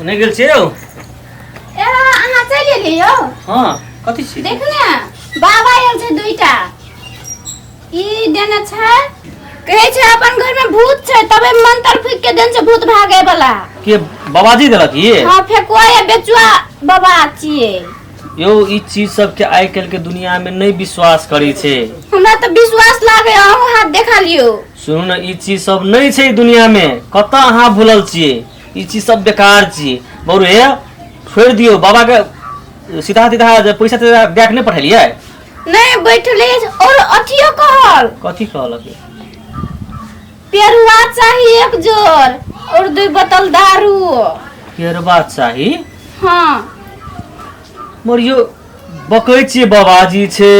नहीं गेल छियै यौ अहाँ चलि एलियै हाँ कथी छी देख ने बाबा आयल छै दुईटा ई देने छै कहै छै अपन घर में भूत छै तबे मंत्र फूक के देन छै भूत भागे वाला के बाबाजी देलक ये हां फेकुआ या बेचुआ बाबा छियै यो ई चीज सब के आइ काल्हि के दुनिया में नहीं विश्वास करी छे हमरा तो विश्वास लागे अहूं हाथ देखा लियो सुनू ना ई चीज सब नहीं छे दुनिया में कत अहाँ भूलल छियै ई चीज सब बेकार छियै बौरू हे छोड़ दियो बाबा के सीधा सीधा पैसा बैक नहीं पठेलिए नहीं बैठले और अथियो कहल कथी कहलक पेरुआ चाहिए एक जोर और 2 बोतल दारू पेरुआ चाहिए हां मोरियो बकै छियै बाबाजी छै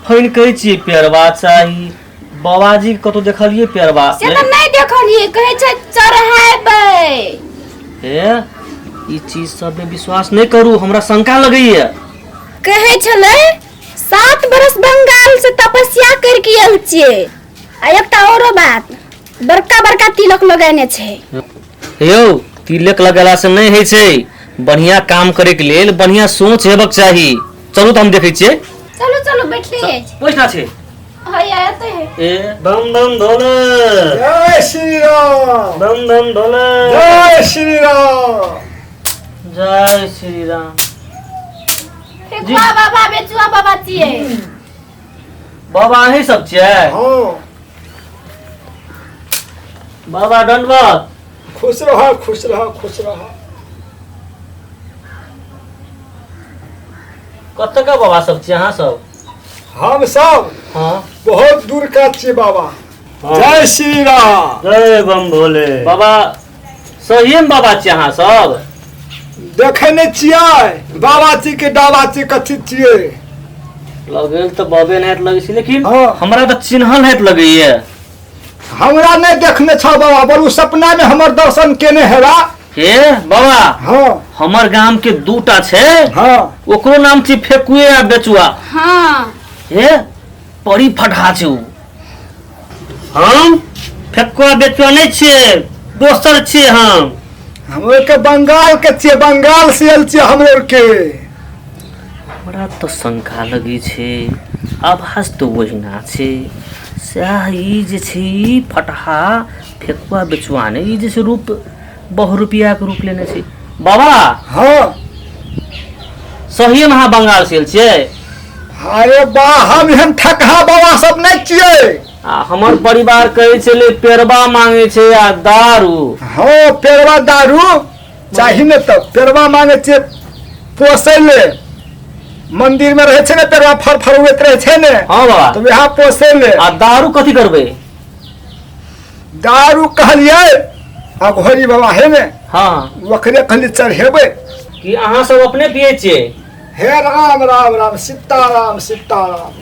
फैन कहै छियै पेरुआ चाहिए बाबाजी कतो देखलिए पेरुआ से त नहीं देखलिए कहै छै चढ़ाबै ए ई चीज सब में विश्वास नहीं करू हमरा शंका लगैया कहै छलै 7 बरस बंगाल से तपस्या करके आयल छियै आ एकटा औरो बात बड़का बड़का तिलक लगाने छै यौ तिलक लगाला से नहीं है छै बढ़िया काम करे के लेल बढ़िया सोच हेबक चाहिए चलू त हम देखै छियै चलो चलो बैठिए बैठना छै हई आते है ए बम बम भोले जय श्री राम बम बम भोले जय श्री राम जय श्री राम फेकुआ बाबा बेचुआ बाबा छियै बाबा अहीं सब छियै हाँ बाबा दंडवत खुश रह खुश रह खुश रह कत का बाबा सब छियै अहाँ सब हम सब हाँ बहुत दूर का छियै बाबा हाँ। जय श्री राम जय बम भोले बाबा सही में बाबा छियै अहाँ सब देखे नहीं छियै बाबा जी के डाबा जी कथी छियै लगेल तो बाबे नहीं लगे छी लेकिन हाँ। हमरा तो चिन्हल है लगैया हमरा नहीं देखने छ बाबा बड़ू सपना में हमर दर्शन केने हेरा हे बाबा हाँ हमर गांव के दूटा छै हाँ ओकरो नाम छी फेकुए आ बेचुआ हां हे परी फटा छै हम फेकुआ बेचुआ नहीं छियै दोसर छियै हम हमरो के बंगाल के छियै बंगाल से आयल छियै हमरो के हमरा तो शंका लगी छै आवाज तो ओहिना छै सएह ई जे छै फटहा फेकुआ बेचुआ ने ई जे छै रूप बहु रुपया के रूप लेने छै बाबा हाँ सही में अहाँ बंगाल से आयल छियै अरे बा हम ठकहा बाबा सब नहीं छियै आ हमर परिवार कहै छलै पेरवा मांगे छै आ दारू हाँ पेरवा दारू चाहिए ने तो पेरवा मांगे छियै पोसे ले मंदिर में रहे छै ने पेरवा फर हुए रहे छै ने हाँ बाबा तो यहाँ पोसे ले आ दारू कथी करबै दारू कहलिए आ घोरी बाबा है ने हाँ ओकरे खाली चढ़ेबै कि अहाँ सब अपने पिए छियै हे राम राम राम सीताराम सीताराम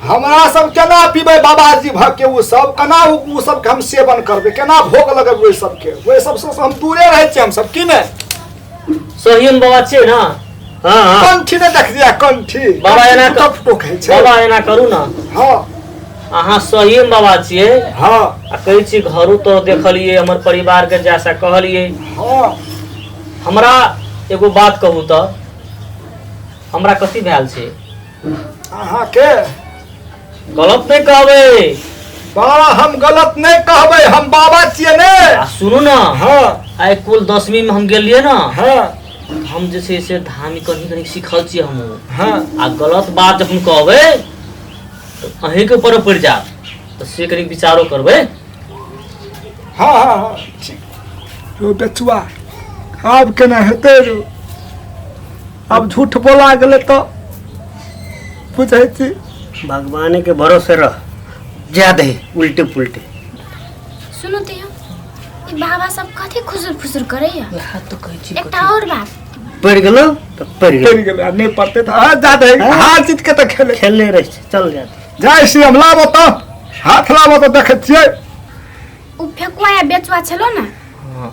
हमरा सब केना पीबै बाबाजी भग के उ सब केना उ सब के हम सेवन करबै केना भोग लगेबै सब के ओइ सब से हम दूरे रहै छी हम सब की ने सही में बाबा छियै ना हाँ हाँ कंठी ने देख दिया कंठी बाबा एना टक टक है छै बाबा एना करू ना हाँ अहाँ सही में बाबा छियै हाँ आ कहै छी घरू तो देखलिए हमर परिवार के जैसा कहलिए हाँ हमरा एगो बात कहू तो हमरा कथी भेल छै अहाँ के गलत नहीं कहबै बाबा हम गलत नहीं कहबै हम बाबा छियै ने आ सुनू ना हाँ आइ कुल 10वीं में हम गेलिए ना हाँ हम जे छै से धामी कहीं कहीं सीखल छियै हम हाँ आ गलत बात जखन कहबै तो अहीं के ऊपर पड़ जात तो से कनी विचारो करबै हाँ हाँ हाँ ठीक रो बेचुआ आब केना हेतै रो अब झूठ बोला गेलै तो बुझै छी भगवान के भरोसे रह ज्यादा उल्टे पुल्टे सुनो तो ई बाबा सब कथी खुसुर फुसुर करैया हाथ तो कहै छी एकटा और बात पड़ गेलो तो पड़ पड़ गेलो गेलै नहीं पड़ते तो हाँ जादे हार जीत के तो खेले खेलने रह चल जाते जय श्री राम लाबो तो हाथ लाबो तो देखे छियै उ फेकुआ या बेचुआ छलो ना हाँ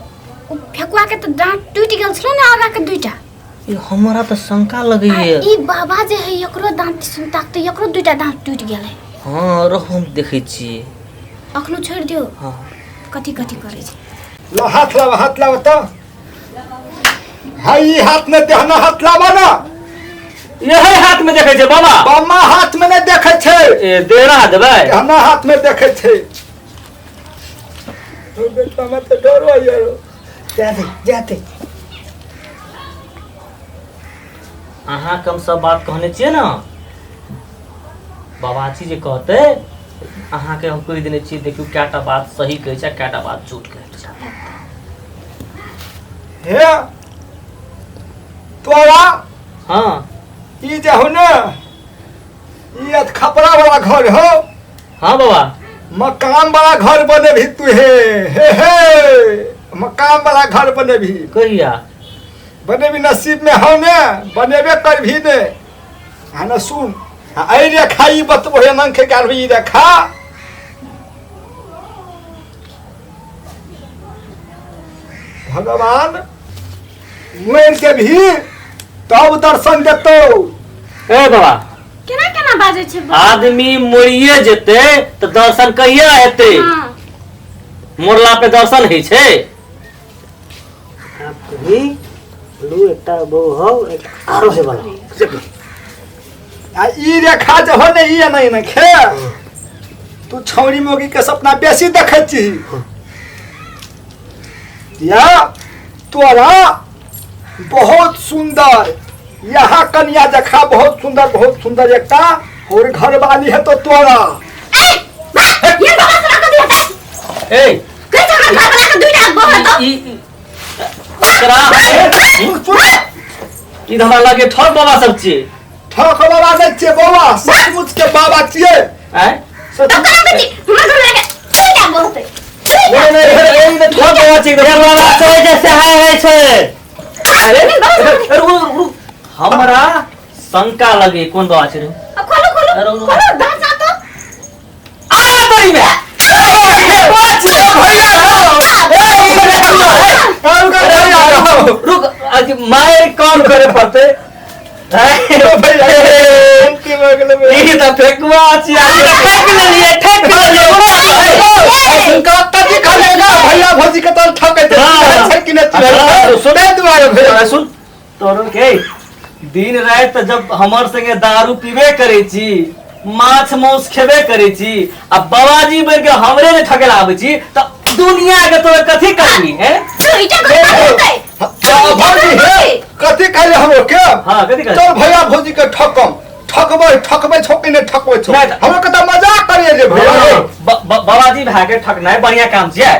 उ फेकुआ के तो दांत टूट गेल छलो ना आगा के दुईटा ये हमरा तो शंका लगे आ है ई बाबा जे है एकरो दांत सुनताक तो एकरो दुईटा दांत टूट गेल है हाँ रह हम देखे छियै अखनो छोड़ दियो हाँ कथी कथी करे छै ला हाथ लाबो तो हाँ ई हाथ में देहना हाथ लावा ना यही हाथ में देखे छे बाबा बामा हाथ में नहीं देखे छे ए देना देबै देहना हाथ में देखे छे तो बेटा मत डरो यारो जाते अहाँ कम सब बात कहने छियै ना बाबाजी जे कहते अहाँ के हम कहि देने छियै देखियो कएटा बात सही कहै छै कएटा बात झूठ कहै छै हे तोरा हाँ ई जे हो ना ई खपरा वाला घर हो हाँ बाबा मकान वाला घर बने भी तू हे मकान वाला घर बने भी कहिया बने भी नसीब में हो ने बनेबे कर भी ने है ना सुन आई रेखा ई बतबो हे नंख के गाल ई रेखा भगवान मुएर के भी तब दर्शन देतो ए बाबा केना केना बाजै छै बा? आदमी मरिए जेते तो दर्शन कहिया हेते हाँ। मोरला पे दर्शन होइ छै कभी लू एकटा बहु हो एक आरो से वाला आ ई रेखा जे हो ने ई नहीं न खे तू छौरी मोगी के सपना बेसी देखै छी या तोरा बहुत सुंदर यहाँ कन्या देखा बहुत सुंदर एकटा और घर वाली है तो तोरा ये बाबा से रख दिया ए कैसे हम घर वाला के दुइटा बहुत तो ई एकरा ई हमरा लगे ठोर बाबा सब छियै ठक बाबा नहीं छे बाबा सचमुच के बाबा छिए हैं तो करा बेटी हमरा घर वाला के दुइटा बहुत है नहीं ठोर बाबा छियै ठोर बाबा छै जैसे है छै अरे रुक हमरा शंका लगे कौन बाबा छै रे खोलो खोलो अरे रुक। खोलो दांत तो आ बड़ी में रुक आज मार कौन करे पड़ते ई त फेकुआ छी ठेक लेलिए भैया भौजी के तो ठकै हाँ। छै कि नहीं सुने दुआरे भैया सुन तोरो के दिन रात जब हमर संगे दारू पीबे करे छी माछ मांस खेबे करे छी आ बाबाजी बन के हमरे ने ठकेला आबै छी त दुनिया के तो कथी करबी हैं दुइटा बहुत है भौजी हे कथी कहले हमरो के हां कथी कर चल भैया भौजी के ठकबै छोके ने ठकबै छो नहीं, हमरो के त मजाक करिए जे भैया बाबाजी भाई के ठकनाइ बढ़िया काम छियै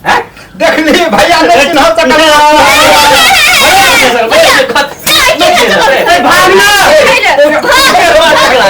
हैं देखली भैया ने चिन्ह भागना